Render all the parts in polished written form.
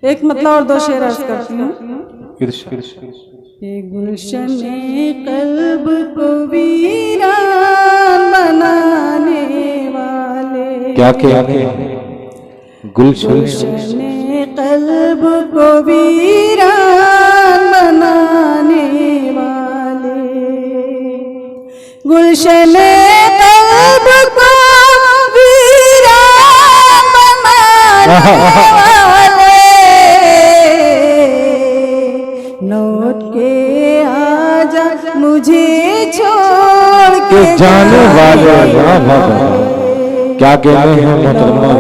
एक मतलब और दो शेर अर्ज करती हूँ। गुलशने कल्ब को वीरान बनाने वाले, क्या गुलशने कल्ब को वीरान बनाने वाले, गुलशने कल्ब को वीरान बनाने वाले, लौट के आजा मुझे छोड़ के जाने वाले। क्या कहते हैं मोहतरमा,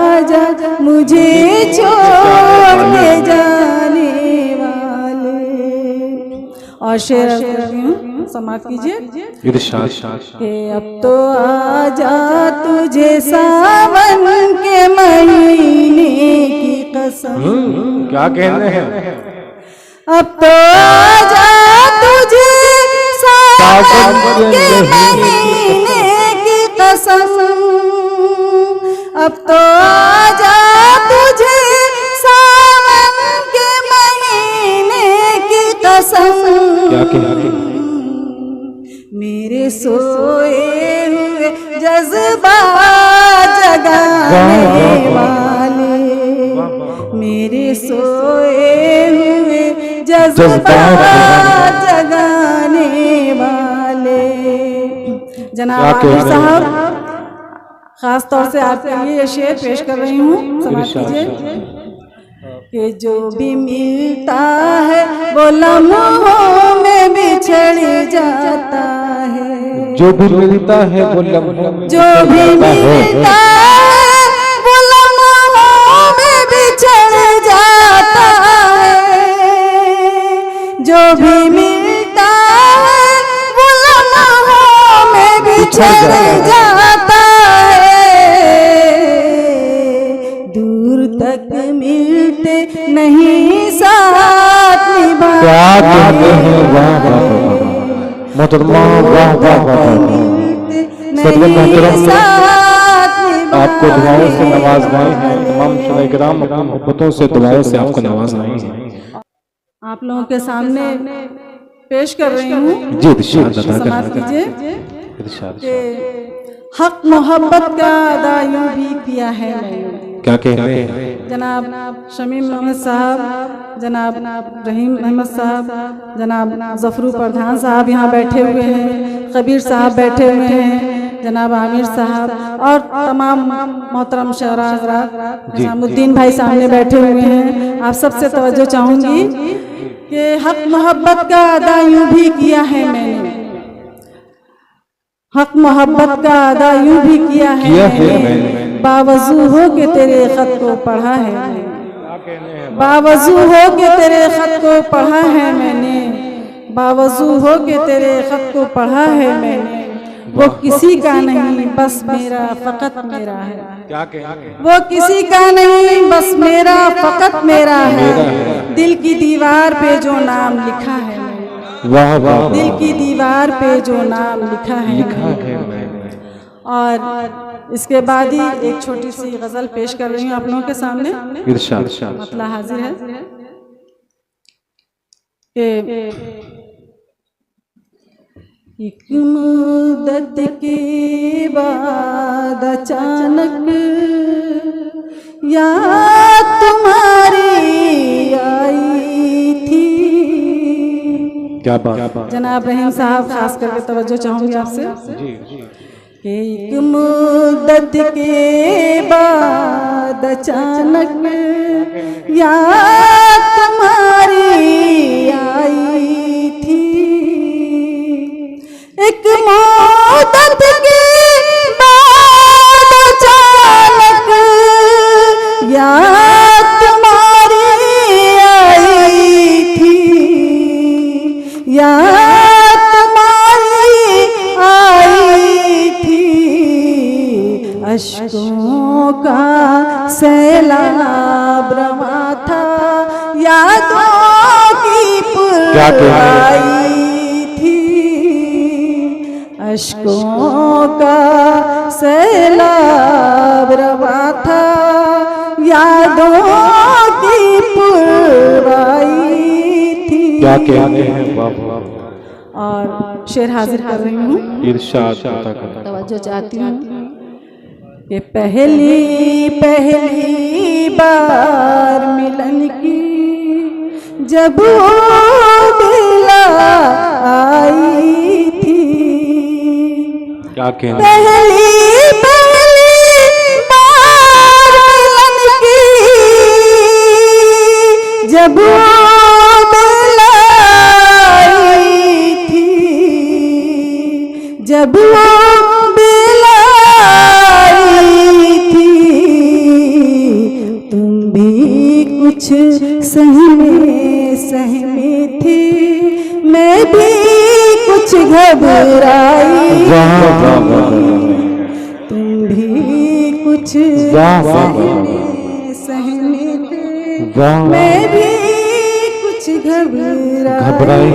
आजा मुझे छोड़ के जाने वाले। और शेर करती हूँ, समाप्त कीजिए। कि अब तो आजा तुझे सावन के महीने की कसम, क्या कहते हैं, अब तो आजा तुझे सावन के महीने की कसम, अब तो आजा तुझे सावन के महीने की कसम, मेरे सोए हुए जज्बात जगाने वाले, मेरे सोए हुए जज्बात जगाने वाले। जनाब आमिर साहब, खास तौर से आपके लिए ये शेर पेश कर रही हूँ, समाप्त कीजिए। कि जो भी मिलता है वो लम्हों में बिछड़ जाता है, जो भी मिलता है वो लम्हों में, जो भी मिलता है वो लम्हों में बिछड़ जाता है, जो भी मिलता है वो लम्हों में बिछड़ जाता है, दूर तक मिलते नहीं साथ निभाते हैं। मोहतरमा, वाह वाह वाह, आपको दुआओं से नवाज़ाए हैं, तमाम शुहदाए किराम अपनी मोहब्बतों से दुआओं से आपको नवाज़ाए हैं। आप लोगों के सामने पेश कर रही हूँ, समाप्त कीजिए। हक मोहब्बत का अदा यूं भी किया है मैंने। क्या कह रहे हैं जनाब शमीम अहमद साहब, जनाब रहीम अहमद साहब, जनाब जफरू प्रधान साहब यहाँ बैठे हुए हैं, कबीर साहब बैठे हुए हैं, जनाब आमिर साहब और तमाम मोहतरम शहरा हज़रात, निज़ामुद्दीन भाई सामने बैठे हुए हैं। आप सबसे तवज्जो चाहूँगी कि हक मोहब्बत का अदा यूं भी किया है मैंने, हक मोहब्बत का अदा यूं भी किया है मैंने, बावजू हो के तेरे खत को पढ़ा है मैंने, बावजू हो के तेरे खत को पढ़ा है मैंने, बावजू हो के तेरे खत को पढ़ा है मैंने, वो किसी का नहीं बस मेरा फ़कत मेरा है, वो किसी का नहीं बस मेरा फ़कत मेरा है, दिल की दीवार पे जो नाम लिखा है, दिल की दीवार पे जो नाम लिखा है। और इसके बाद ही एक छोटी सी गजल पेश कर रही हूँ आप लोगों के सामने, मतलब हाजिर है कि एक मुद्दत के बाद अचानक याद तुम्हारी आई थी। क्या बात। जनाब रहीम साहब, खास करके तवज्जो चाहूँगी आपसे। एक मुद्दत के बाद अचानक याद तुम्हारी आई थी, एक मुद्दत के बाद अचानक याद तुम्हारी आई थी, याद तुम्हारी आई थी, अश्कों का सैलाब रवा था, यादों की पुरवाई थी, अश्कों का सैलाब रवा था, यादों की पुरवाई थी। क्या कहते हैं बाबा। और शेर हाजिर कर रही हूँ, इरशाद अता करें। तवज्जो चाहती हूँ कि पहली पहली बार मिलन की जब वो दिला आई थी। क्या कहते पहली पहली बार मिलन की जब वो दिला आई थी, जब वो दिला आई थी। तुम भी कुछ सहमे थी, मैं भी कुछ घबराई। तुम भी कुछ सहमे थे, मैं भी कुछ घबराई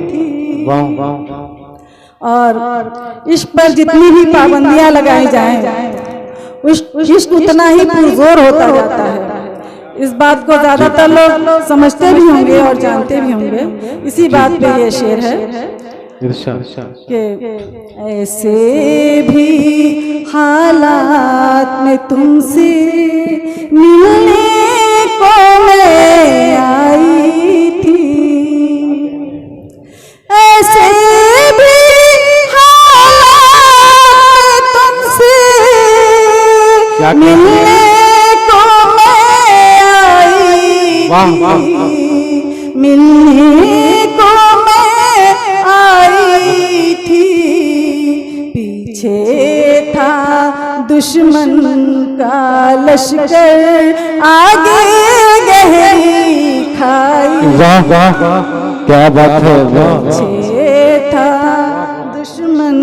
थी। और इश्क पर जितनी भी पाबंदियां लगाई जाएं, इश्क उतना ही पुरजोर होता जाता है। इस बात को ज्यादातर लोग समझते भी होंगे और जानते भी होंगे। इसी बात पे ये शेर है कि ऐसे भी हालात में तुमसे मिलने को मैं आई थी। ऐसे भी हालात में तुमसे मिलने को मैं आई थी। मिलने को मैं आई थी। पीछे था दुश्मन का लश्कर, आगे गहरी खाई। वाह वाह क्या बात है। पीछे था दुश्मन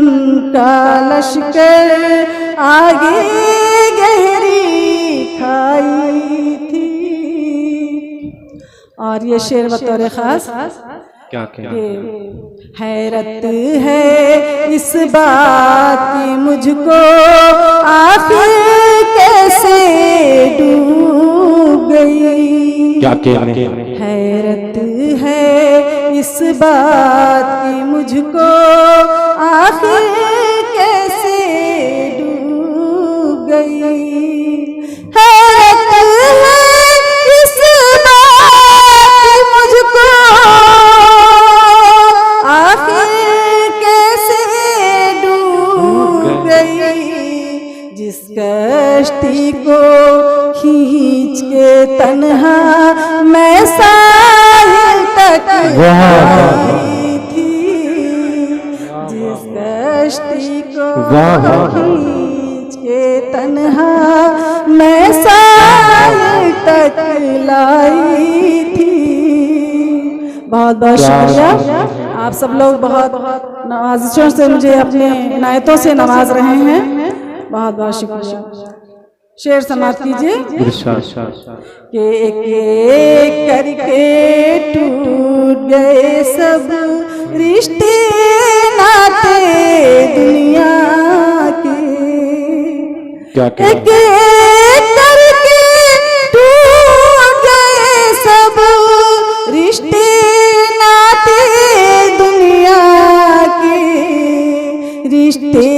का लश्कर, आगे गहरी खाई थी। और ये शेर बतौर खास क्या हैरत है इस बात की मुझको, आखिर कैसे डूब गई। क्या कहते हैं। हैरत है इस बात की मुझको, आखिर कैसे डूब गई। हैरत है इस बात की मुझको, आखिर कैसे डूब गई। जिस कश्ती को खींच के तन्हा मैं साहिल तक आई थी। जिस कश्ती को खींच के तन्हा मैं साहिल तक लाई थी। बहुत बहुत शुक्रिया। आप सब लोग बहुत नवाजिशों से मुझे अपने इनायतों से नवाज रहे हैं। बहुत बहुत शुक्रिया। शेर समाप्त कीजिए कि एक एक करके टूट गए सब रिश्ते नाते दुनिया के। एक एक करके टूट गए सब रिश्ते नाते दुनिया के। रिश्ते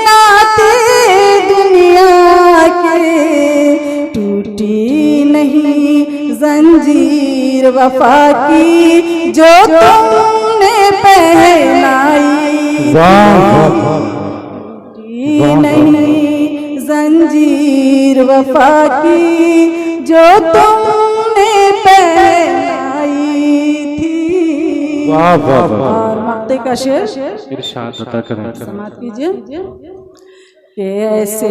नाते दुनिया के, टूटी नहीं जंजीर वफा की जो तुमने पहनाई। टूटी नहीं जंजीर वफा की जो तुमने पहनाई थी। और मक्ते का शेर समाप्त कीजिए कि ऐसे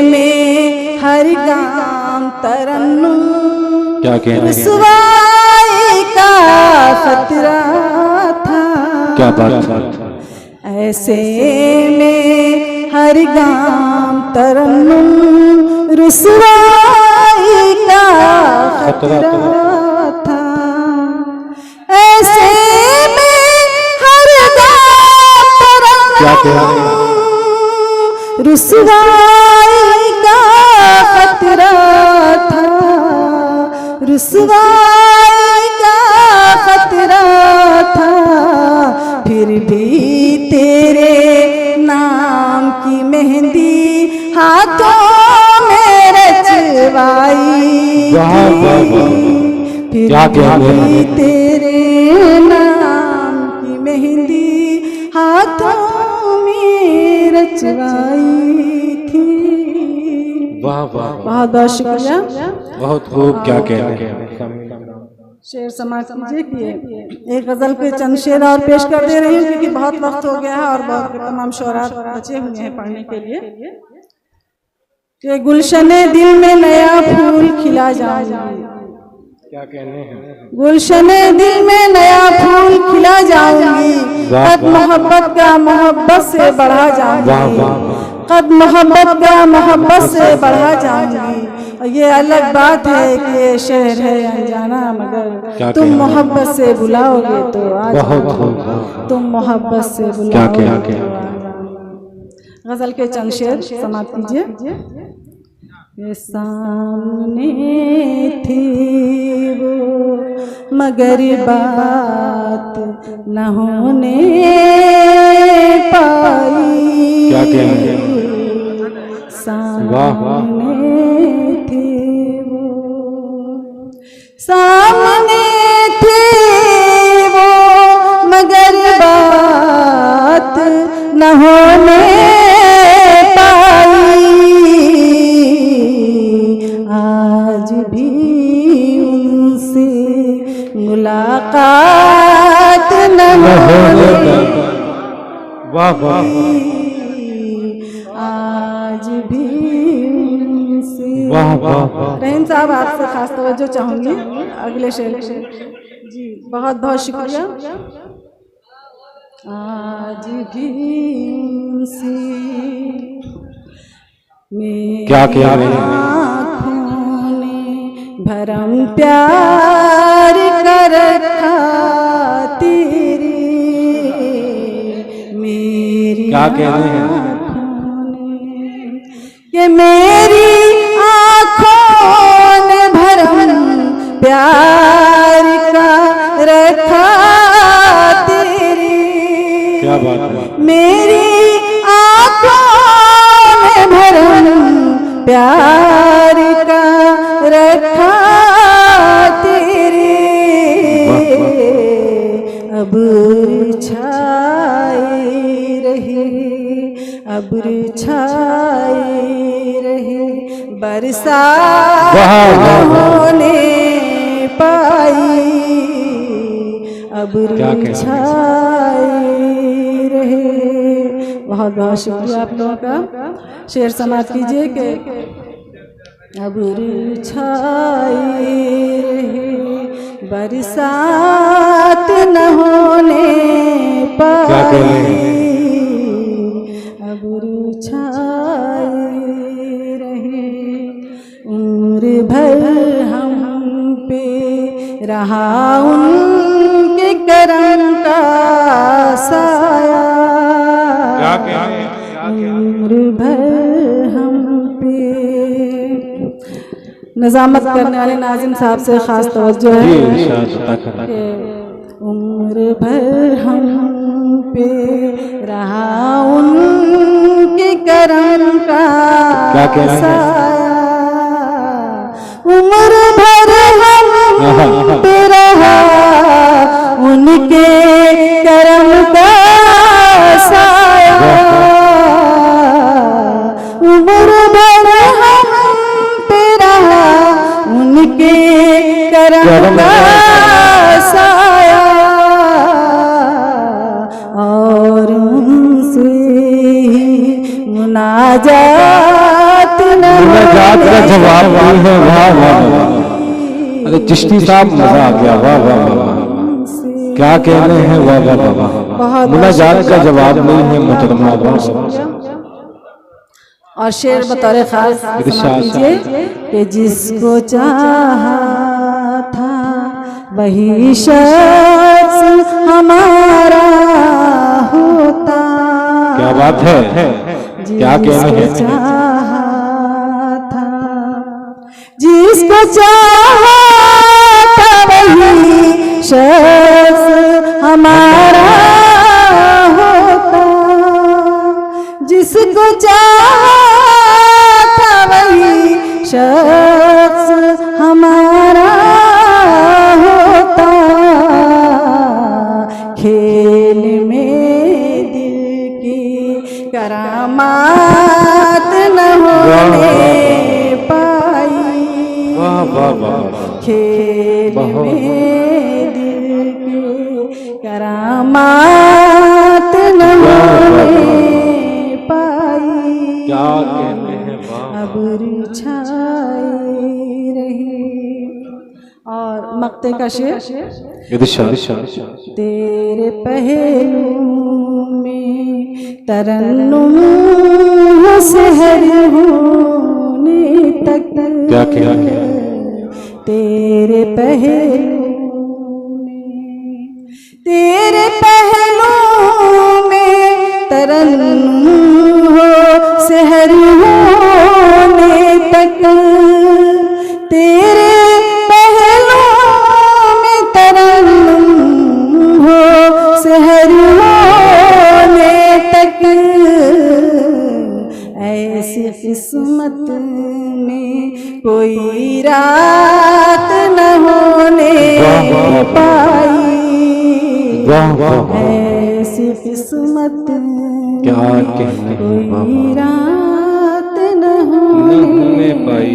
में हर गाम तरन्नुम, क्या कह रहे हैं। रुसवाई का खतरा था। क्या बात। ऐसे में हर गाम तरन्नुम, रुसवाई का खतरा था। ऐसे में हर गाम तरन्नुम, रुसवाई का खतरा था। रुसवाई का खतरा था, फिर भी तेरे नाम की मेहंदी हाथों में रचवाई थी। फिर भी तेरे नाम की मेहंदी हाथों में रचवाई थी। वाह वाह, बहुत बहुत शुक्रिया। बहुत खूब। क्या कहने हैं। शेर समाज कीजिए कि एक गजल के चंद शेर और पेश कर दे रही हूँ क्योंकि बहुत वक्त हो गया है और बहुत तमाम शोरा बचे हुए हैं पढ़ने के लिए। कि गुलशने दिल में नया फूल खिला जाऊंगी, क्या कहने हैं। गुलशने दिल में नया फूल खिला जाऊंगी, कद मोहब्बत का मोहब्बत से बढ़ा जाऊंगी, कद मोहब्बत का मोहब्बत से बढ़ा जाऊंगी। और ये अलग बात है कि ये शहर है अनजाना, मगर तुम मोहब्बत से बुलाओगे तो आ जाऊंगी, तुम मोहब्बत से बुलाओगे तो आ जाऊंगी। गजल के चंद शेर समाप्त कीजिए। ये सामने थी वो मगर बात न होने पाई, क्या कहने। सामने थी वो, सामने थी वो मगर बात न होने पाई, आज भी उनसे मुलाकात न होने वाह वाह, आज भी उनसे। वाह वाह। रहन साहब आपसे खास तवज्जो चाहूंगी अगले शेर जी। बहुत बहुत शुक्रिया। आज भी उनसे क्या कह रहे हैं। आँखों ने भरम प्यार कर रखा तेरे, मेरी क्या कह रहे हैं। कि मेरी आँखों ने भरम प्यार का रखा तेरे, क्या बात है। मेरी आँखों ने भरम प्यार का रखा तेरे, अब छाए रहे, अब्र छाए रहे, बरसात होने पाई, अब्र छाए रहे। बहुत बहुत शुक्रिया आप लोगों का। शेर समाप्त कीजिए कि अब्र छाए रहे, बरसात न होने पाई, अब्र छाए रहे, उम्र भर हम पे रहा उनके करम का साया, उम्र भर हम पे। निजामत करने वाले नाजिम साहब से खास तवज्जो है कि उम्र भर हम पे रहा उनके करम का साया, उम्र भर हम पे रहा उनके करम का साया, उम्र भर हम पे रहा उनके करम का साया, और उनसे मुनाजात का जवाब नहीं है। वाह वाह, अरे चिश्ती साहब मजा आ गया। वाह वाह वाह, क्या कहने हैं। वाह वाह वाह, मुनाजात का जवाब नहीं है मोहतरमा। और शेर बतौर खास कीजिए कि जिसको चाहा था वही शख्स हमारा होता। क्या बात है, क्या कहने हैं। चाहा था जिसको चाहा शख्स हमारा होता, जिसको चाहता वही शख्स हमारा होता। खेल में दिल की करामात न होने पाई, खेल में दिल की करामात न होने पाई। क्या कहते हैं अब्र छाई रही। और मक्ते का शेर, तेरे पहलू में तरन्नुम सहर होने तक, क्या क्या तेरे पहलू में, तेरे पहलू में तरन्नुम हो सहर होने तक, तेरे पहलू में तरन्नुम हो सहर होने तक। ऐसी किस्मत में कोई रात न होने पाई, ऐसी किस्मत क्या कहते हैं कोई रात न होने पाई।